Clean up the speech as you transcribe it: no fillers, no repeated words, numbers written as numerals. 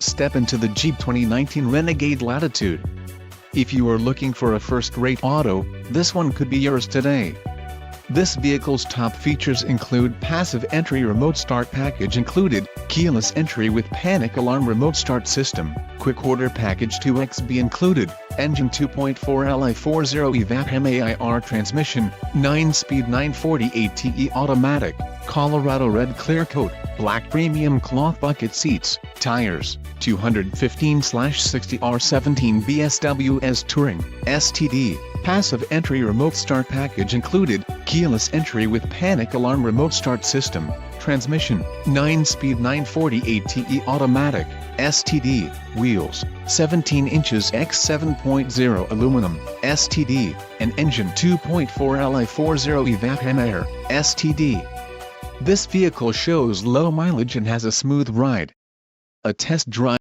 Step into the Jeep 2019 Renegade Latitude. If you are looking for a first-rate auto, this one could be yours today. This vehicle's top features include passive entry remote start package included, keyless entry with panic alarm remote start system, quick order package 2XB included, engine 2.4 Li40 evap MAIR transmission, 9-speed 940 automatic, Colorado red clear coat, black premium cloth bucket seats, tires, 215/60 R17 BSWS Touring, STD, passive entry remote start package included, keyless entry with panic alarm remote start system, transmission, 9-speed 940 ATE automatic, STD, wheels, 17 inches x 7.0 aluminum, STD, and engine 2.4 Li40 evap MAIR, STD. This vehicle shows low mileage and has a smooth ride. A test drive